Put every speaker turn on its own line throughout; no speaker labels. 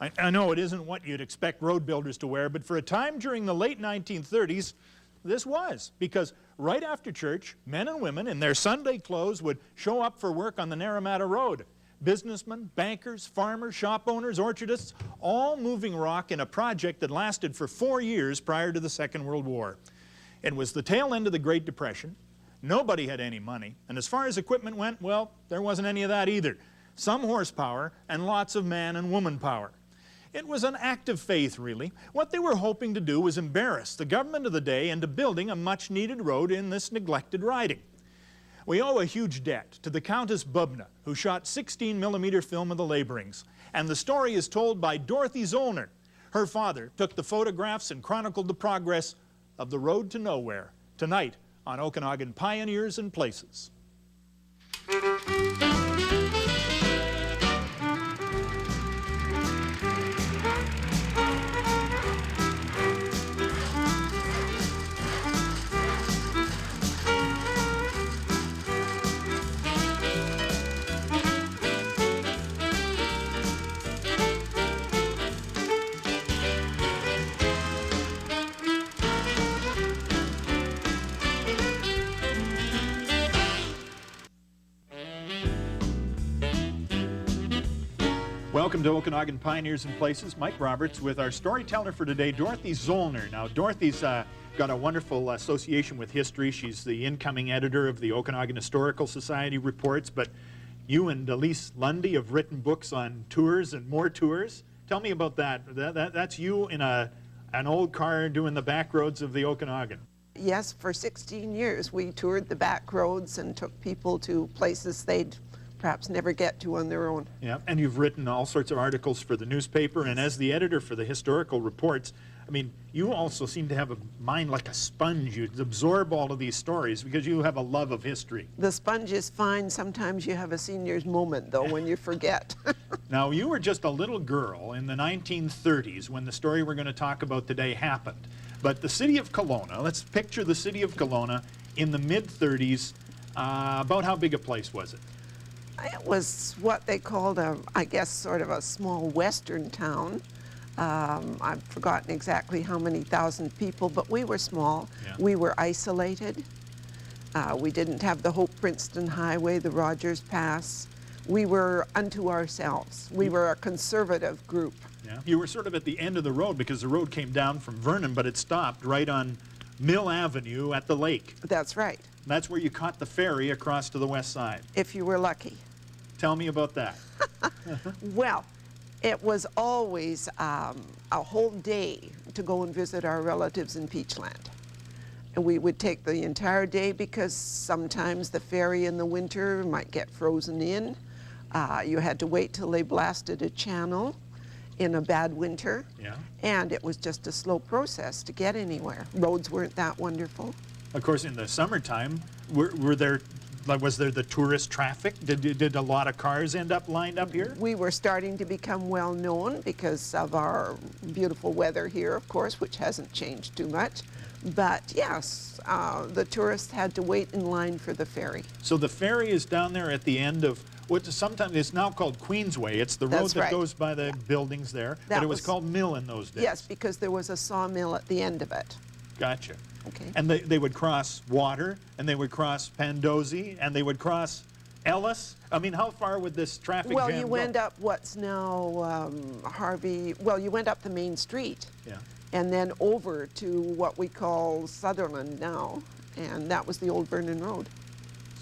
I know it isn't what you'd expect road builders to wear, but for a time during the late 1930s, this was. Because right after church, men and women in their Sunday clothes would show up for work on the Naramata Road. Businessmen, bankers, farmers, shop owners, orchardists, all moving rock in a project that lasted for 4 years prior to the Second World War. It was the tail end of the Great Depression. Nobody had any money, and as far as equipment went, well, there wasn't any of that either. Some horsepower and lots of man and woman power. It was an act of faith, really. What they were hoping to do was embarrass the government of the day into building a much-needed road in this neglected riding. We owe a huge debt to the Countess Bubna, who shot 16mm film of the laborings. And the story is told by Dorothy Zollner. Her father took the photographs and chronicled the progress of the road to nowhere, tonight on Okanagan Pioneers and Places. Welcome to Okanagan Pioneers and Places. Mike Roberts with our storyteller for today, Dorothy Zollner. Now, Dorothy's got a wonderful association with history. She's the incoming editor of the Okanagan Historical Society reports, but you and Elise Lundy have written books on tours and more tours. Tell me about that. That's you in an old car doing the back roads of the Okanagan.
Yes, for 16 years we toured the back roads and took people to places they'd perhaps never get to on their own.
Yeah, and you've written all sorts of articles for the newspaper, and as the editor for the historical reports, I mean, you also seem to have a mind like a sponge. You absorb all of these stories because you have a love of history.
The sponge is fine. Sometimes you have a senior's moment, though, when you forget.
Now, you were just a little girl in the 1930s when the story we're going to talk about today happened. But the city of Kelowna, let's picture the city of Kelowna in the mid-30s. About how big a place was it?
It was what they called, I guess, sort of a small western town. I've forgotten exactly how many thousand people, but we were small. Yeah. We were isolated. We didn't have the Hope-Princeton Highway, the Rogers Pass. We were unto ourselves. We were a conservative group.
Yeah. You were sort of at the end of the road because the road came down from Vernon, but it stopped right on Mill Avenue at the lake.
That's right.
That's where you caught the ferry across to the west side.
If you were lucky.
Tell me about that.
Well, it was always a whole day to go and visit our relatives in Peachland. And we would take the entire day because sometimes the ferry in the winter might get frozen in. You had to wait till they blasted a channel in a bad winter.
Yeah.
And it was just a slow process to get anywhere. Roads weren't that wonderful.
Of course, in the summertime, was there the tourist traffic? Did a lot of cars end up lined up here?
We were starting to become well known because of our beautiful weather here, of course, which hasn't changed too much. But yes, the tourists had to wait in line for the ferry.
So the ferry is down there at the end of what sometimes it's now called Queensway. It's the road that goes by the buildings there, but it was called Mill in those days.
Yes, because there was a sawmill at the end of it.
Gotcha.
Okay.
And they would cross water, and they would cross Pandosy, and they would cross Ellis. I mean, how far would this traffic jam go?
Well, you went up what's now Harvey. Well, you went up the main street.
Yeah.
And then over to what we call Sutherland now, and that was the old Vernon Road.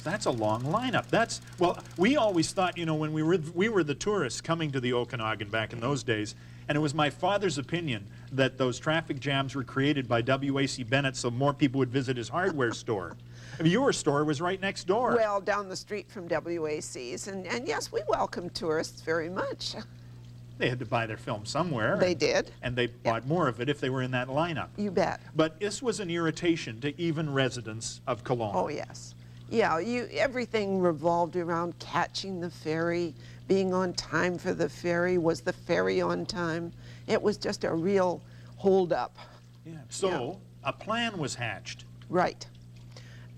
That's a long lineup. Well, we always thought, you know, when we were the tourists coming to the Okanagan back in those days, and it was my father's opinion that those traffic jams were created by W.A.C. Bennett so more people would visit his hardware store. I mean, your store was right next door.
Well, down the street from W.A.C.'s, and yes, we welcome tourists very much.
They had to buy their film somewhere.
They did.
And they bought more of it if they were in that lineup.
You bet.
But this was an irritation to even residents of Kelowna.
Oh, yes. Yeah, everything revolved around catching the ferry, being on time for the ferry. Was the ferry on time? It was just a real hold-up.
Yeah. So a plan was hatched.
Right.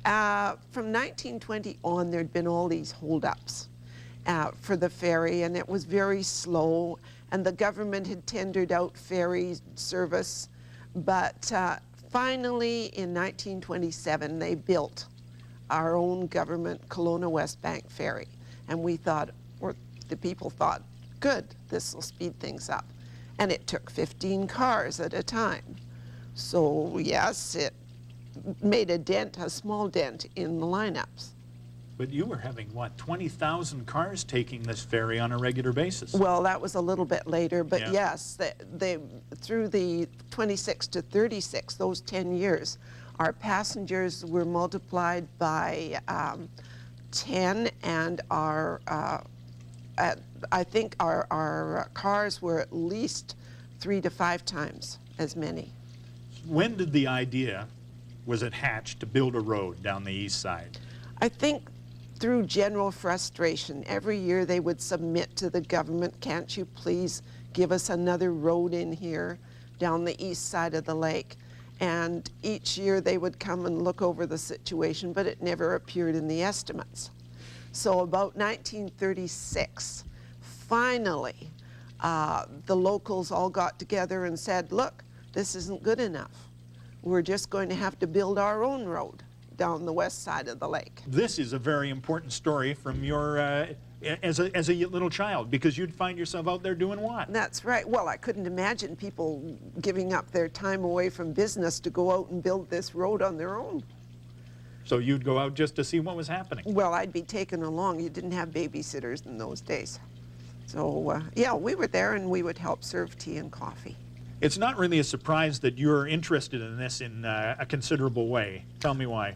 From 1920 on, there'd been all these hold-ups for the ferry, and it was very slow. and the government had tendered out ferry service. But finally, in 1927, they built our own government Kelowna West Bank ferry. And we thought, or the people thought, good, this will speed things up. And it took 15 cars at a time. So yes, it made a dent, a small dent in the lineups.
But you were having, what, 20,000 cars taking this ferry on a regular basis?
Well, that was a little bit later, but
Yeah.
yes, they through the 26 to 36, those 10 years, our passengers were multiplied by 10, and our I think our cars were at least 3 to 5 times as many.
When did the idea, was it hatched to build a road down the east side?
I think through general frustration. Every year they would submit to the government, can't you please give us another road in here down the east side of the lake? And each year they would come and look over the situation, but it never appeared in the estimates. So about 1936, finally, the locals all got together and said, look, this isn't good enough. We're just going to have to build our own road down the west side of the lake.
This is a very important story from your, as a little child, because you'd find yourself out there doing what?
That's right. Well, I couldn't imagine people giving up their time away from business to go out and build this road on their own.
So you'd go out just to see what was happening?
Well, I'd be taken along. You didn't have babysitters in those days. So, yeah, we were there and we would help serve tea and coffee.
It's not really a surprise that you're interested in this in a considerable way. Tell me why.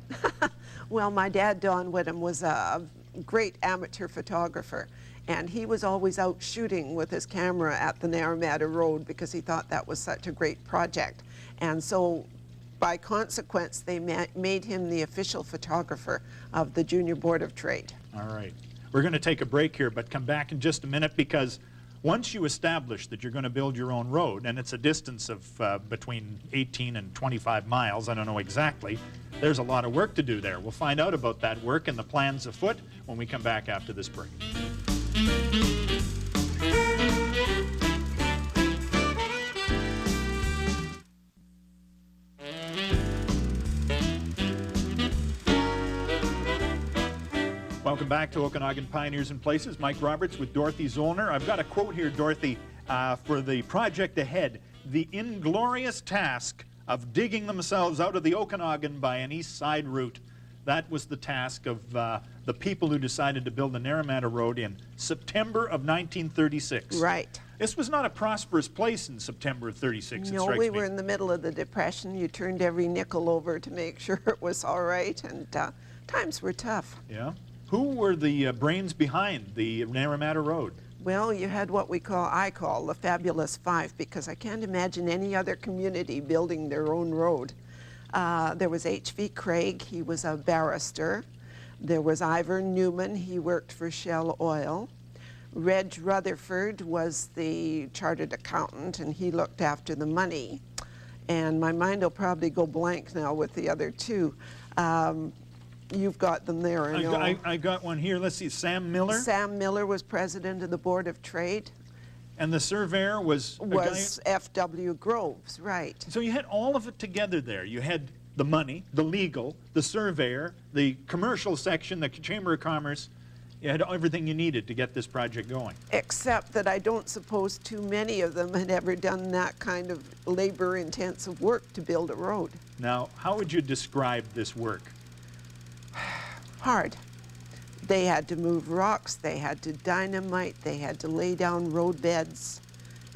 Well, my dad, Don Whittam, was a great amateur photographer, and he was always out shooting with his camera at the Naramata Road because he thought that was such a great project. And so, by consequence, they made him the official photographer of the Junior Board of Trade.
All right. We're going to take a break here, but come back in just a minute, because once you establish that you're going to build your own road, and it's a distance of between 18 and 25 miles, I don't know exactly, there's a lot of work to do there. We'll find out about that work and the plans afoot when we come back after this break. Welcome back to Okanagan Pioneers and Places. Mike Roberts with Dorothy Zollner. I've got a quote here, Dorothy, for the project ahead. The inglorious task of digging themselves out of the Okanagan by an east side route. That was the task of the people who decided to build the Naramata Road in September of 1936.
Right.
This was not a prosperous place in September of 36,
No, we were in the middle of the Depression. You turned every nickel over to make sure it was all right, and times were tough.
Yeah. Who were the brains behind the Naramata Road?
Well, you had what I call the Fabulous Five, because I can't imagine any other community building their own road. There was H.V. Craig, he was a barrister. There was Ivor Newman, he worked for Shell Oil. Reg Rutherford was the chartered accountant, and he looked after the money. And my mind will probably go blank now with the other two. You've got them there, I know.
I got one here. Let's see, Sam Miller.
Sam Miller was president of the Board of Trade.
And the surveyor was
F.W. Groves, right.
So you had all of it together there. You had the money, the legal, the surveyor, the commercial section, the Chamber of Commerce. You had everything you needed to get this project going.
Except that I don't suppose too many of them had ever done that kind of labor-intensive work to build a road.
Now, how would you describe this work?
Hard. They had to move rocks, they had to dynamite, they had to lay down road beds,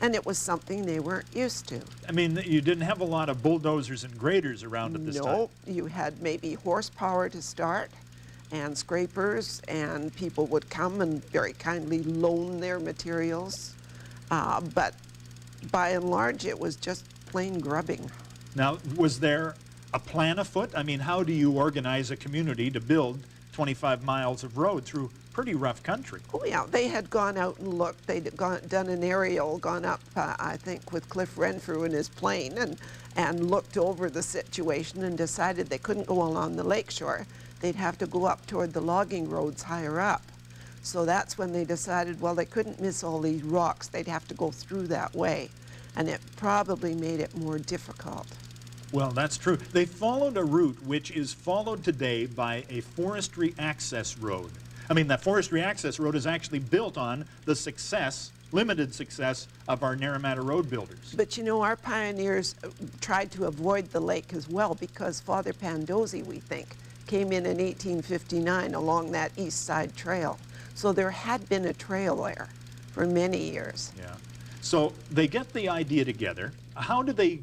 and it was something they weren't used to.
I mean, you didn't have a lot of bulldozers and graders around at this time.
No, you had maybe horsepower to start, and scrapers, and people would come and very kindly loan their materials. But by and large, it was just plain grubbing.
Now, was there a plan afoot? I mean, how do you organize a community to build 25 miles of road through pretty rough country?
Oh yeah, they had gone out and looked. They'd done an aerial, gone up, I think, with Cliff Renfrew in his plane, and looked over the situation and decided they couldn't go along the lakeshore. They'd have to go up toward the logging roads higher up. So that's when they decided, well, they couldn't miss all these rocks. They'd have to go through that way. And it probably made it more difficult.
Well, that's true. They followed a route which is followed today by a forestry access road. I mean, that forestry access road is actually built on the success, limited success, of our Naramata Road builders.
But you know, our pioneers tried to avoid the lake as well, because Father Pandozzi, we think, came in 1859 along that east side trail. So there had been a trail there for many years.
Yeah. So they get the idea together. How do they,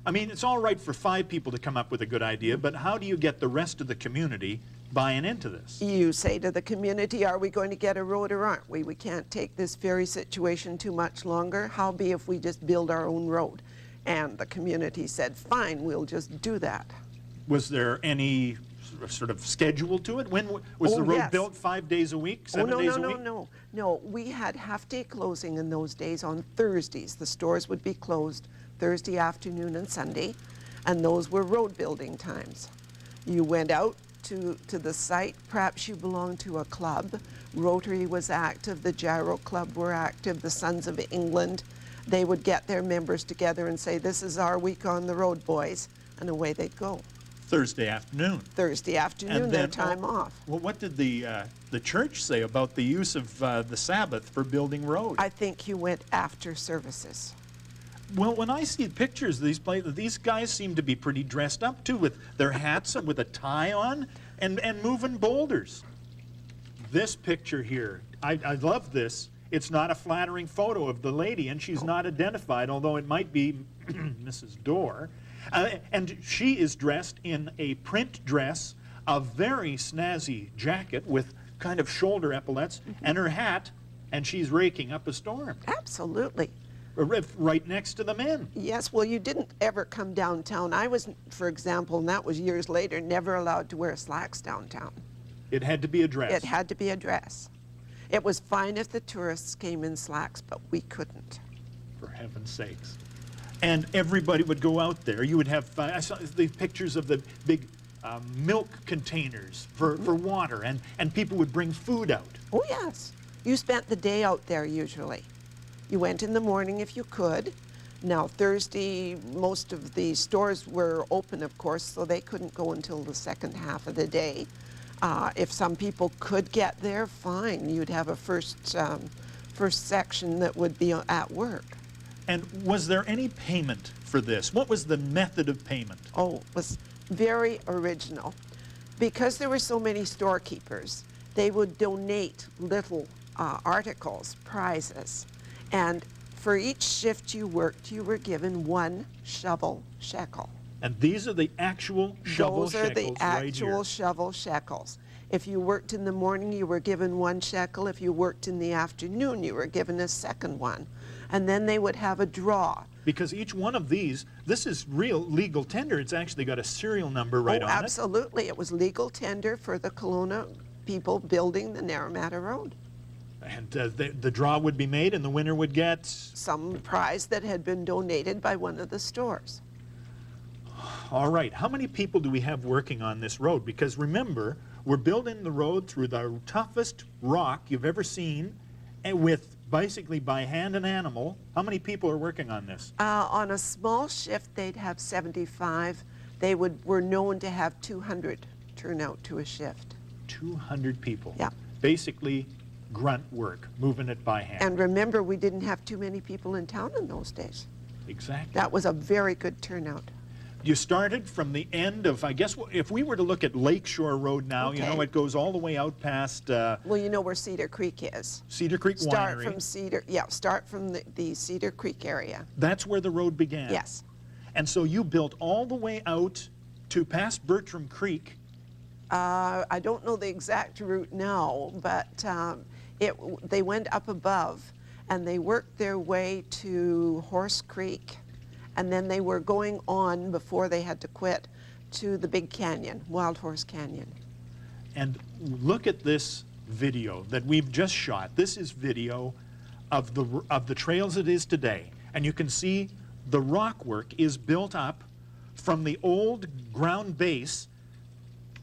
I mean, it's all right for 5 people to come up with a good idea, but how do you get the rest of the community buying into this?
You say to the community, are we going to get a road or aren't we? We can't take this ferry situation too much longer. How be if we just build our own road? And the community said, fine, we'll just do that.
Was there any sort of schedule to it? When was the road
yes.
built? 5 days a week? 7 days a week?
No, we had half-day closing in those days on Thursdays. The stores would be closed Thursday afternoon and Sunday, and those were road building times. You went out to the site, perhaps you belonged to a club. Rotary was active, the Gyro Club were active, the Sons of England. They would get their members together and say, this is our week on the road, boys, and away they'd go.
Thursday afternoon.
Thursday afternoon, their time off.
Well, what did the church say about the use of the Sabbath for building roads?
I think you went after services.
Well, when I see pictures of these guys seem to be pretty dressed up too, with their hats and with a tie on, and moving boulders. This picture here, I love this. It's not a flattering photo of the lady, and she's not identified, although it might be Mrs. Dorr. And she is dressed in a print dress, a very snazzy jacket with kind of shoulder epaulets, and her hat, and she's raking up a storm.
Absolutely.
Right next to the men.
Yes, well, you didn't ever come downtown. I was, for example, and that was years later, never allowed to wear slacks downtown.
It had to be a dress.
It had to be a dress. It was fine if the tourists came in slacks, but we couldn't.
For heaven's sakes. And everybody would go out there. You would have, I saw the pictures of the big milk containers for water, and people would bring food out.
Oh, yes. You spent the day out there usually. You went in the morning if you could. Now, Thursday, most of the stores were open, of course, so they couldn't go until the second half of the day. If some people could get there, fine. You'd have a first section that would be at work.
And was there any payment for this? What was the method of payment?
Oh, it was very original. Because there were so many storekeepers, they would donate little articles, prizes. And for each shift you worked, you were given 1 shovel shekel.
And these are the actual shovel
Those are the
shekels right
actual
here.
shovel shekels. If you worked in the morning, you were given 1 shekel. If you worked in the afternoon, you were given a second one. And then they would have a draw.
Because each one of these, this is real legal tender. It's actually got a serial number right on it.
Absolutely. It was legal tender for the Kelowna people building the Naramata Road.
And the draw would be made, and the winner would get
some prize that had been donated by one of the stores.
All right, how many people do we have working on this road? Because remember, we're building the road through the toughest rock you've ever seen, and with basically by hand and animal. How many people are working on this?
On a small shift, they'd have 75. They were known to have 200 turn out to a shift.
200 people.
Yeah.
Basically grunt work, moving it by hand.
And remember, we didn't have too many people in town in those days.
Exactly.
That was a very good turnout.
You started from the end of, I guess, if we were to look at Lakeshore Road now,
Okay.
you know, it goes all the way out past
Well, you know where Cedar Creek is.
Cedar Creek
Start
Winery.
from start from the Cedar Creek area.
That's where the road began.
Yes.
And so you built all the way out to past Bertram Creek.
I don't know the exact route now, but they went up above and they worked their way to Horse Creek, and then they were going on before they had to quit to the Big Canyon, Wild Horse Canyon.
And look at this video that we've just shot. This is video of the trails it is today. And you can see the rock work is built up from the old ground base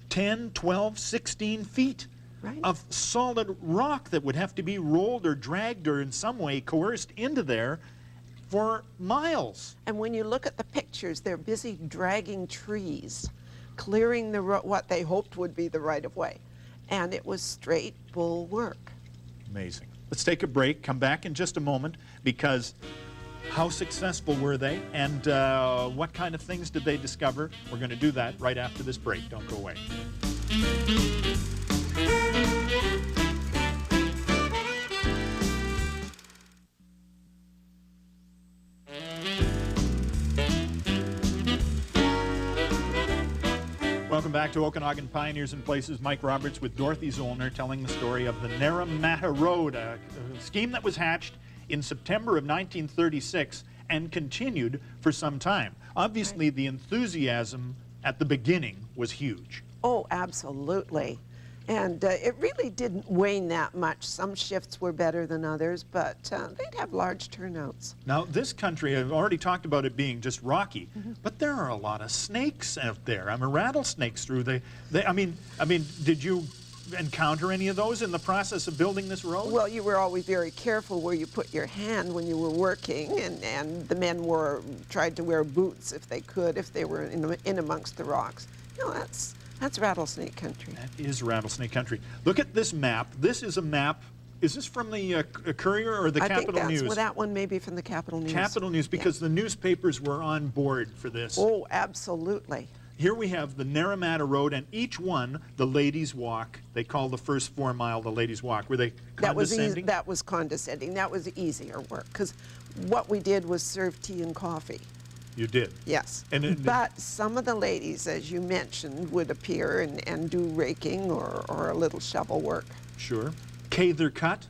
10, 12, 16 feet
Right.
of solid rock that would have to be rolled or dragged or in some way coerced into there for miles.
And when you look at the pictures, they're busy dragging trees, clearing what they hoped would be the right-of-way. And it was straight bull work.
Amazing. Let's take a break, come back in just a moment, because how successful were they, and what kind of things did they discover? We're going to do that right after this break. Don't go away. Welcome back to Okanagan Pioneers and Places. Mike Roberts with Dorothy Zollner telling the story of the Naramata Road, a scheme that was hatched in September of 1936 and continued for some time. Obviously, the enthusiasm at the beginning was huge.
Oh, absolutely. And it really didn't wane that much. Some shifts were better than others, but they'd have large turnouts.
Now, this country, I've already talked about it being just rocky, but there are a lot of snakes out there. I mean, rattlesnakes through I mean, did you encounter any of those in the process of building this road?
Well, you were always very careful where you put your hand when you were working, and the men tried to wear boots if they could, if they were in amongst the rocks. You know, that's rattlesnake country.
That is rattlesnake country. Look at this map. This is a map. Is this from the Courier or the Capital News?
Well, that one may be from the Capital News.
Capital News, because the newspapers were on board for this.
Oh, absolutely.
Here we have the Naramata Road, and each one, the Ladies' Walk. They call the first 4 mile the Ladies' Walk. Were they condescending?
That was condescending. That was easier work, because what we did was serve tea and coffee.
You did?
Yes.
But
some of the ladies, as you mentioned, would appear and do raking or a little shovel work.
Sure. Cathercut?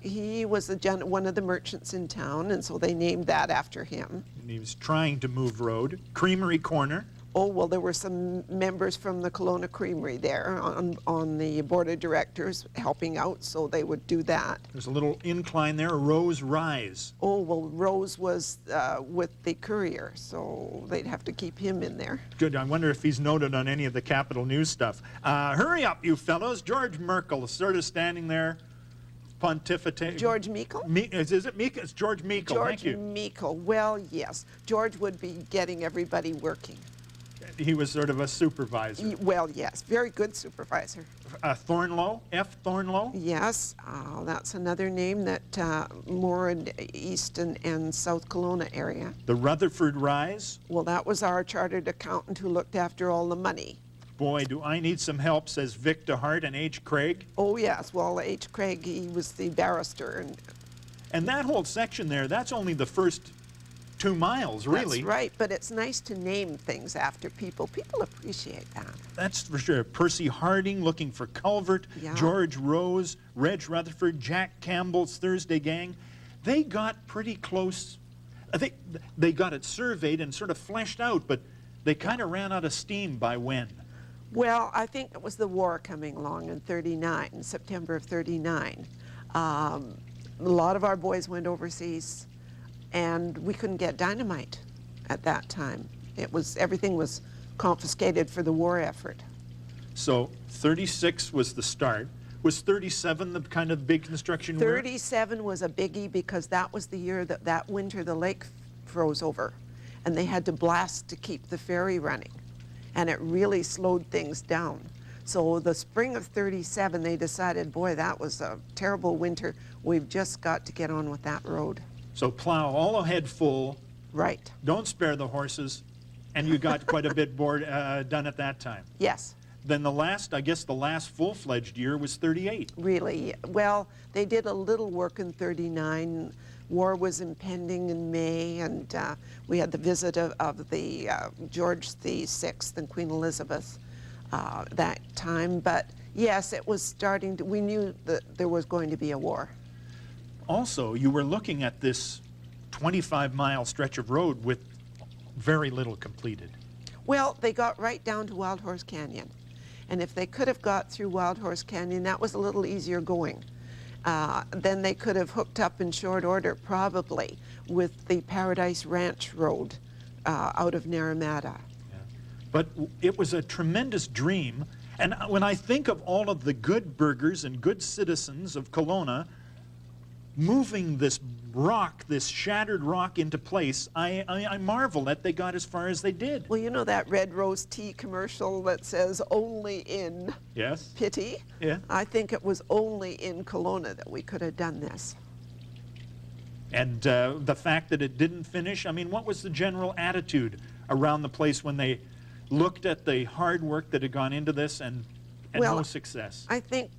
He was one of the merchants in town, and so they named that after him.
And he was trying to move road. Creamery Corner.
Oh, well, there were some members from the Kelowna Creamery there on the board of directors helping out, so they would do that.
There's a little incline there, Rose Rise.
Oh, well, Rose was with the Courier, so they'd have to keep him in there.
Good. I wonder if he's noted on any of the Capital News stuff. Hurry up, you fellows. George Merkel is sort of standing there, pontificating.
George Meikle?
Is it Meikle? It's George Meikle. Thank you.
George Meikle. Well, yes. George would be getting everybody working.
He was sort of a supervisor.
Well, yes, very good supervisor.
Thornlow, F. Thornlow?
Yes, that's another name that more in East and South Kelowna area.
The Rutherford Rise?
Well, that was our chartered accountant who looked after all the money.
Boy, do I need some help, says Vic DeHart and H. Craig.
Oh, yes, well, H. Craig, he was the barrister.
And that whole section there, that's only the first 2 miles, really.
That's right, but it's nice to name things after people. People appreciate that.
That's for sure. Percy Harding looking for Culvert,
Yeah.
George Rose, Reg Rutherford, Jack Campbell's Thursday Gang. They got pretty close. I think they got it surveyed and sort of fleshed out, but they kind of ran out of steam by when?
Well, I think it was the war coming along in '39, September of '39. A lot of our boys went overseas, and we couldn't get dynamite at that time. Everything was confiscated for the war effort.
So 36 was the start. Was 37 the kind of big construction work?
37 was a biggie because that was the year that winter the lake froze over, and they had to blast to keep the ferry running, and it really slowed things down. So the spring of 37, they decided, boy, that was a terrible winter. We've just got to get on with that road.
So plow all ahead full.
Right.
Don't spare the horses. And you got quite a bit done at that time.
Yes.
Then I guess the last full-fledged year was 38.
Really. Well, they did a little work in 39. War was impending in May, and we had the visit of the George VI and Queen Elizabeth that time. But yes, it was starting to, we knew that there was going to be a war.
Also, you were looking at this 25-mile stretch of road with very little completed.
Well, they got right down to Wild Horse Canyon. And if they could have got through Wild Horse Canyon, that was a little easier going. Then they could have hooked up in short order, probably, with the Paradise Ranch Road out of Naramata.
Yeah. But it was a tremendous dream, And when I think of all of the good burghers and good citizens of Kelowna moving this rock, this shattered rock into place, I marvel that they got as far as they did.
Well, you know that Red Rose tea commercial that says only in
Yes?
Pity?
Yeah.
I think it was only in Kelowna that we could have done this.
And the fact that it didn't finish, I mean, what was the general attitude around the place when they looked at the hard work that had gone into this and
Well,
no success?
I think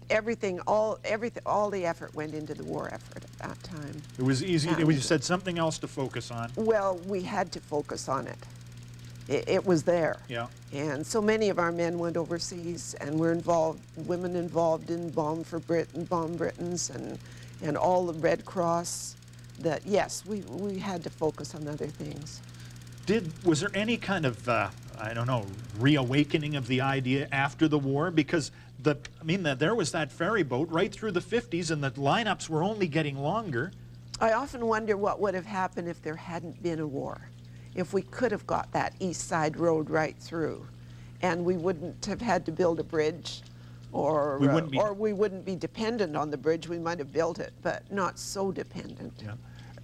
all the effort went into the war effort at that time.
It was easy, we said something else to focus on.
Well, we had to focus on it. It was there.
Yeah.
And so many of our men went overseas and were involved, women involved in Bomb Britons and all the Red Cross, that yes, we had to focus on other things.
Was there any kind of, I don't know, reawakening of the idea after the war? Because there was that ferry boat right through the 50s and the lineups were only getting longer.
I often wonder what would have happened if there hadn't been a war. If we could have got that East Side Road right through and we wouldn't have had to build a bridge or we wouldn't be dependent on the bridge. We might have built it, but not so dependent.
Yeah.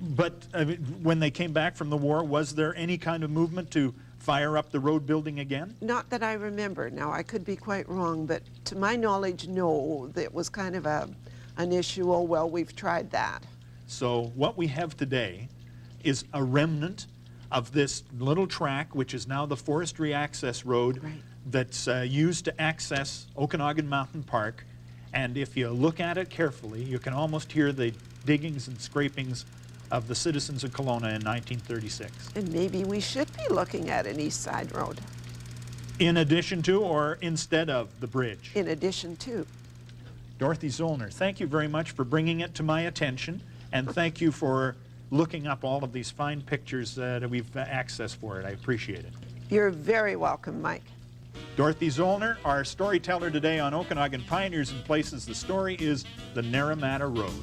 But when they came back from the war, was there any kind of movement to fire up the road building again?
Not that I remember. Now, I could be quite wrong, but to my knowledge, no. It was kind of an issue, oh, well, we've tried that.
So what we have today is a remnant of this little track, which is now the Forestry Access Road,
Right.
that's used to access Okanagan Mountain Park. And if you look at it carefully, you can almost hear the diggings and scrapings of the citizens of Kelowna in 1936.
And maybe we should be looking at an East Side Road.
In addition to or instead of the bridge.
In addition to.
Dorothy Zollner, thank you very much for bringing it to my attention, and thank you for looking up all of these fine pictures that we've accessed for it. I appreciate it.
You're very welcome, Mike.
Dorothy Zollner, our storyteller today on Okanagan Pioneers and Places. The story is the Naramata Road.